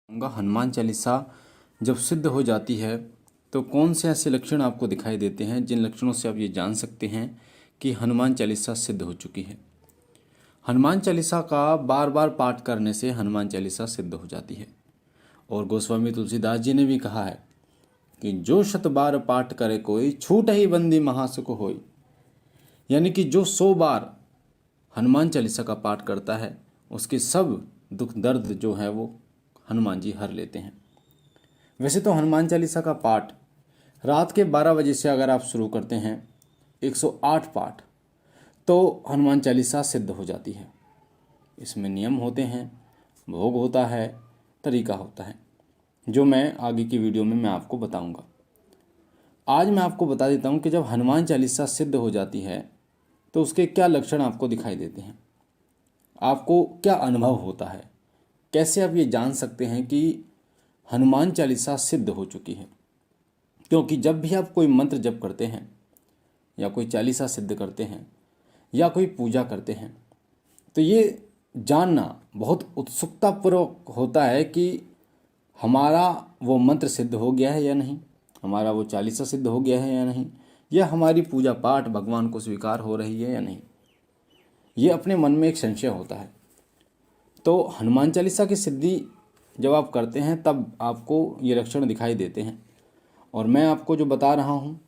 हनुमान चालीसा जब सिद्ध हो जाती है तो कौन से ऐसे लक्षण आपको दिखाई देते हैं जिन लक्षणों से आप ये जान सकते हैं कि हनुमान चालीसा सिद्ध हो चुकी है। हनुमान चालीसा का बार बार पाठ करने से हनुमान चालीसा सिद्ध हो जाती है। और गोस्वामी तुलसीदास जी ने भी कहा है कि जो शत बार पाठ करे कोई छूट ही बंदी महासुख होई। यानी कि जो 100 बार हनुमान चालीसा का पाठ करता है उसके सब दुख दर्द जो है वो हनुमान जी हर लेते हैं। वैसे तो हनुमान चालीसा का पाठ रात के 12 बजे से अगर आप शुरू करते हैं 108 पाठ तो हनुमान चालीसा सिद्ध हो जाती है। इसमें नियम होते हैं, भोग होता है, तरीका होता है, जो मैं आगे की वीडियो में मैं आपको बताऊंगा। आज मैं आपको बता देता हूं कि जब हनुमान चालीसा सिद्ध हो जाती है तो उसके क्या लक्षण आपको दिखाई देते हैं, आपको क्या अनुभव होता है, कैसे आप ये जान सकते हैं कि हनुमान चालीसा सिद्ध हो चुकी है। क्योंकि जब भी आप कोई मंत्र जप करते हैं या कोई चालीसा सिद्ध करते हैं या कोई पूजा करते हैं तो ये जानना बहुत उत्सुकतापूर्वक होता है कि हमारा वो मंत्र सिद्ध हो गया है या नहीं, हमारा वो चालीसा सिद्ध हो गया है या नहीं, या हमारी पूजा पाठ भगवान को स्वीकार हो रही है या नहीं। ये अपने मन में एक संशय होता है। तो हनुमान चालीसा की सिद्धि जब आप करते हैं तब आपको ये लक्षण दिखाई देते हैं। और मैं आपको जो बता रहा हूँ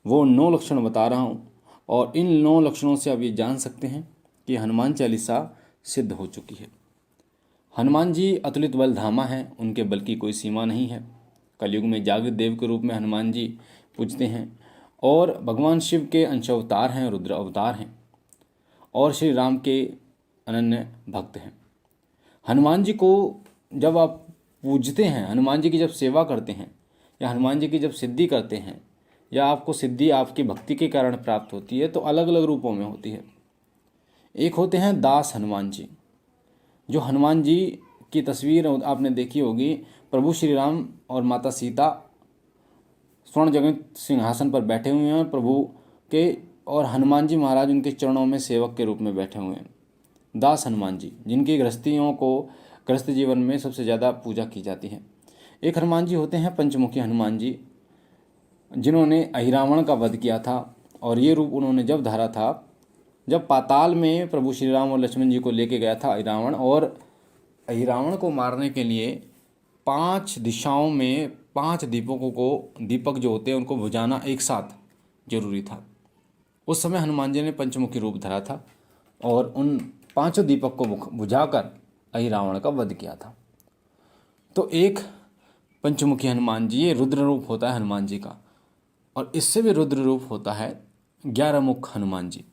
वो 9 लक्षण बता रहा हूँ, और इन 9 लक्षणों से आप ये जान सकते हैं कि हनुमान चालीसा सिद्ध हो चुकी है। हनुमान जी अतुलित बल धामा हैं, उनके बल की कोई सीमा नहीं है। कलयुग में जागृत देव के रूप में हनुमान जी पूजते हैं और भगवान शिव के अंश अवतार हैं, रुद्र अवतार हैं, और श्री राम के अनन्य भक्त हैं। हनुमान जी को जब आप पूजते हैं, हनुमान जी की जब सेवा करते हैं या हनुमान जी की जब सिद्धि करते हैं या आपको सिद्धि आपकी भक्ति के कारण प्राप्त होती है तो अलग अलग रूपों में होती है। एक होते हैं दास हनुमान जी, जो हनुमान जी की तस्वीर आपने देखी होगी। प्रभु श्री राम और माता सीता स्वर्ण जगत सिंहासन पर बैठे हुए हैं प्रभु के, और हनुमान जी महाराज उनके चरणों में सेवक के रूप में बैठे हुए हैं। दास हनुमान जी जिनकी गृहस्थ जीवन में सबसे ज़्यादा पूजा की जाती है। एक हनुमान जी होते हैं पंचमुखी हनुमान जी, जिन्होंने अहिरावण का वध किया था। और ये रूप उन्होंने जब धारा था जब पाताल में प्रभु श्री राम और लक्ष्मण जी को लेके गया था अहिरावण, और अहिरावण को मारने के लिए 5 दिशाओं में 5 दीपक जो होते हैं उनको बुझाना एक साथ जरूरी था। उस समय हनुमान जी ने पंचमुखी रूप धरा था और उन 5 दीपक को बुझाकर अहिरावण का वध किया था। तो एक पंचमुखी हनुमान जी, ये रुद्र रूप होता है हनुमान जी का। और इससे भी रुद्र रूप होता है 11 मुख हनुमान जी,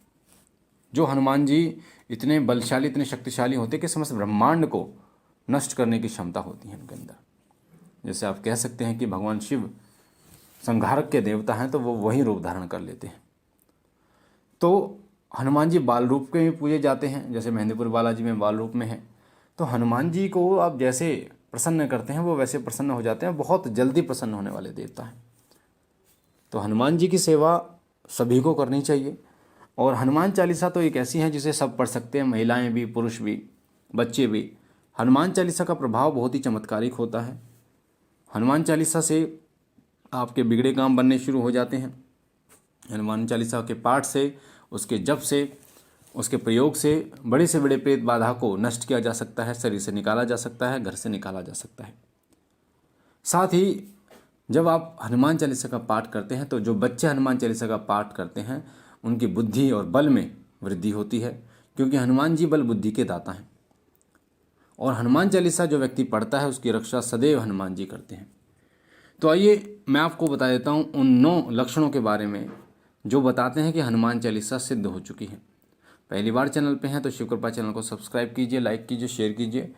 जो हनुमान जी इतने बलशाली, इतने शक्तिशाली होते कि समस्त ब्रह्मांड को नष्ट करने की क्षमता होती है उनके अंदर। जैसे आप कह सकते हैं कि भगवान शिव संहारक के देवता हैं तो वो वही रूप धारण कर लेते हैं। तो हनुमान जी बाल रूप के भी पूजे जाते हैं, जैसे मेहंदीपुर बालाजी में बाल रूप में है। तो हनुमान जी को आप जैसे प्रसन्न करते हैं वो वैसे प्रसन्न हो जाते हैं, बहुत जल्दी प्रसन्न होने वाले देवता हैं। तो हनुमान जी की सेवा सभी को करनी चाहिए। और हनुमान चालीसा तो एक ऐसी है जिसे सब पढ़ सकते हैं, महिलाएं भी, पुरुष भी, बच्चे भी। हनुमान चालीसा का प्रभाव बहुत ही चमत्कारिक होता है। हनुमान चालीसा से आपके बिगड़े काम बनने शुरू हो जाते हैं। हनुमान चालीसा के पाठ से, उसके जप से, उसके प्रयोग से बड़े प्रेत बाधा को नष्ट किया जा सकता है, शरीर से निकाला जा सकता है, घर से निकाला जा सकता है। साथ ही जब आप हनुमान चालीसा का पाठ करते हैं तो जो बच्चे हनुमान चालीसा का पाठ करते हैं उनकी बुद्धि और बल में वृद्धि होती है, क्योंकि हनुमान जी बल बुद्धि के दाता हैं। और हनुमान चालीसा जो व्यक्ति पढ़ता है उसकी रक्षा सदैव हनुमान जी करते हैं। तो आइए मैं आपको बता देता हूँ उन 9 लक्षणों के बारे में जो बताते हैं कि हनुमान चालीसा सिद्ध हो चुकी है। पहली बार चैनल पे हैं तो शिव कृपा चैनल को सब्सक्राइब कीजिए, लाइक कीजिए, शेयर कीजिए।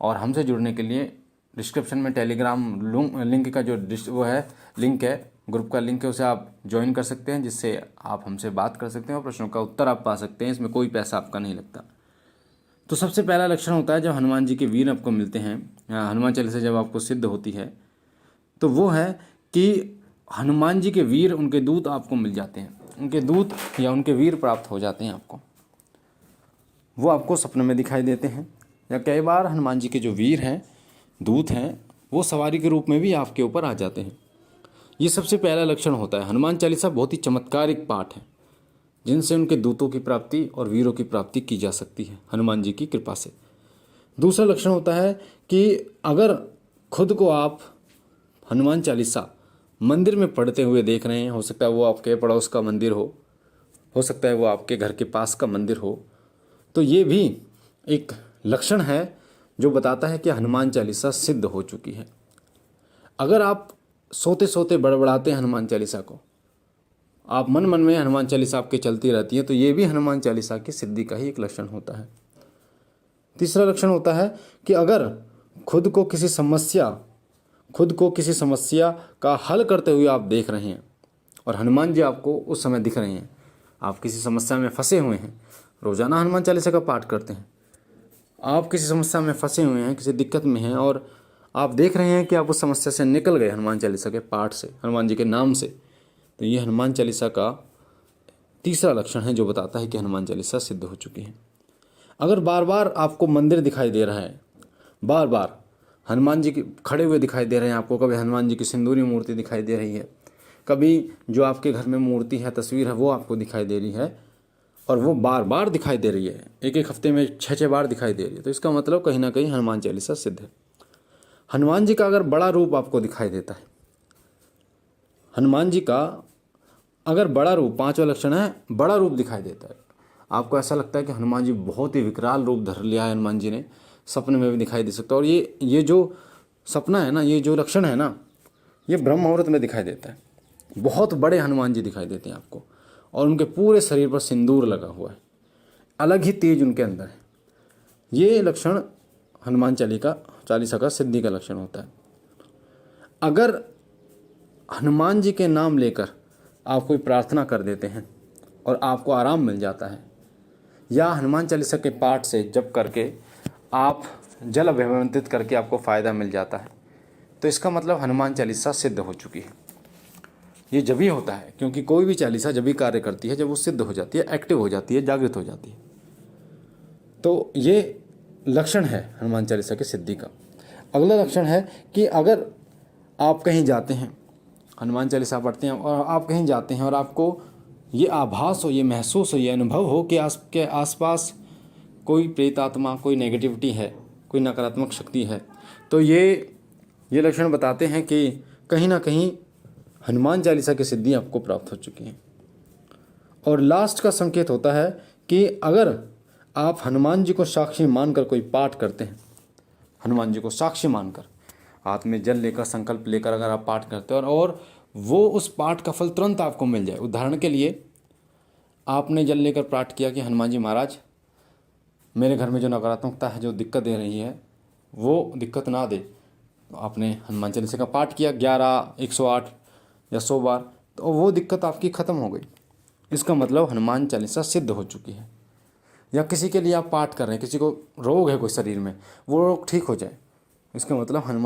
और हमसे जुड़ने के लिए डिस्क्रिप्शन में टेलीग्राम लिंक का वो है, लिंक है, ग्रुप का लिंक है, उसे आप ज्वाइन कर सकते हैं, जिससे आप हमसे बात कर सकते हैं और प्रश्नों का उत्तर आप पा सकते हैं। इसमें कोई पैसा आपका नहीं लगता। तो सबसे पहला लक्षण होता है जब हनुमान जी के वीर आपको मिलते हैं, हनुमान चालीसा जब आपको सिद्ध होती है तो वो है कि हनुमान जी के वीर, उनके दूत आपको मिल जाते हैं। उनके दूत या उनके वीर प्राप्त हो जाते हैं आपको। वो आपको सपने में दिखाई देते हैं, या कई बार हनुमान जी के जो वीर हैं दूत हैं वो सवारी के रूप में भी आपके ऊपर आ जाते हैं। ये सबसे पहला लक्षण होता है। हनुमान चालीसा बहुत ही चमत्कारिक पाठ है जिनसे उनके दूतों की प्राप्ति और वीरों की प्राप्ति की जा सकती है हनुमान जी की कृपा से। दूसरा लक्षण होता है कि अगर खुद को आप हनुमान चालीसा मंदिर में पढ़ते हुए देख रहे हैं, हो सकता है वो आपके पड़ोस का मंदिर हो सकता है वो आपके घर के पास का मंदिर हो, तो ये भी एक लक्षण है जो बताता है कि हनुमान चालीसा सिद्ध हो चुकी है। अगर आप सोते सोते बड़बड़ाते हैं हनुमान चालीसा को, आप मन मन में हनुमान चालीसा आपके चलती रहती है, तो ये भी हनुमान चालीसा की सिद्धि का ही एक लक्षण होता है। तीसरा लक्षण होता है कि अगर खुद को किसी समस्या का हल करते हुए आप देख रहे हैं और हनुमान जी आपको उस समय दिख रहे हैं, आप किसी समस्या में फंसे हुए हैं, रोजाना हनुमान चालीसा का पाठ करते हैं, आप किसी समस्या में फंसे हुए हैं, किसी दिक्कत में हैं और आप देख रहे हैं कि आप उस समस्या से निकल गए हनुमान चालीसा के पाठ से, हनुमान जी के नाम से, तो ये हनुमान चालीसा का तीसरा लक्षण है जो बताता है कि हनुमान चालीसा सिद्ध हो चुकी है। अगर बार बार आपको मंदिर दिखाई दे रहा है, बार बार हनुमान जी के खड़े हुए दिखाई दे रहे हैं आपको, कभी हनुमान जी की सिंदूरी मूर्ति दिखाई दे रही है, कभी जो आपके घर में मूर्ति है, तस्वीर है, वो आपको दिखाई दे रही है और वो बार बार दिखाई दे रही है, एक एक हफ्ते में 6-6 बार दिखाई दे रही है, तो इसका मतलब कहीं ना कहीं हनुमान चालीसा सिद्ध है। हनुमान जी का अगर बड़ा रूप आपको दिखाई देता है, हनुमान जी का अगर बड़ा रूप, पांचवा लक्षण है बड़ा रूप दिखाई देता है, आपको ऐसा लगता है कि हनुमान जी बहुत ही विकराल रूप धर लिया है, हनुमान जी ने सपने में भी दिखाई दे सकता है, और ये जो सपना है ना, ये जो लक्षण है ना, ये ब्रह्म मुहूर्त में दिखाई देता है। बहुत बड़े हनुमान जी दिखाई देते हैं आपको और उनके पूरे शरीर पर सिंदूर लगा हुआ है, अलग ही तेज उनके अंदर है। ये लक्षण हनुमान चालीसा का सिद्धि का लक्षण होता है। अगर हनुमान जी के नाम लेकर आप कोई प्रार्थना कर देते हैं और आपको आराम मिल जाता है, या हनुमान चालीसा के पाठ से जप करके आप जल अभिमंत्रित करके आपको फ़ायदा मिल जाता है, तो इसका मतलब हनुमान चालीसा सिद्ध हो चुकी है। ये जब ही होता है, क्योंकि कोई भी चालीसा जब ही कार्य करती है जब वो सिद्ध हो जाती है, एक्टिव हो जाती है, जागृत हो जाती है। तो ये लक्षण है हनुमान चालीसा की सिद्धि का। अगला लक्षण है कि अगर आप कहीं जाते हैं, हनुमान चालीसा पढ़ते हैं और आप कहीं जाते हैं और आपको ये आभास हो, ये महसूस हो, ये अनुभव हो कि आपके आसपास कोई प्रेत आत्मा, कोई नेगेटिविटी है, कोई नकारात्मक शक्ति है, तो ये लक्षण बताते हैं कि कहीं ना कहीं हनुमान चालीसा की सिद्धि आपको प्राप्त हो चुकी है। और लास्ट का संकेत होता है कि अगर आप हनुमान जी को साक्षी मानकर कोई पाठ करते हैं, हनुमान जी को साक्षी मानकर हाथ में जल लेकर, संकल्प लेकर अगर आप पाठ करते हैं और वो उस पाठ का फल तुरंत आपको मिल जाए। उदाहरण के लिए आपने जल लेकर पाठ किया कि हनुमान जी महाराज, मेरे घर में जो नकारात्मकता है, जो दिक्कत दे रही है, वो दिक्कत ना दे। तो आपने हनुमान चालीसा का पाठ किया 11, 108 या 100 बार, तो वो दिक्कत आपकी ख़त्म हो गई। इसका मतलब हनुमान चालीसा सिद्ध हो चुकी है। या किसी के लिए आप पाठ कर रहे हैं, किसी को रोग है कोई शरीर में, वो रोग ठीक हो जाए, इसका मतलब हनुमान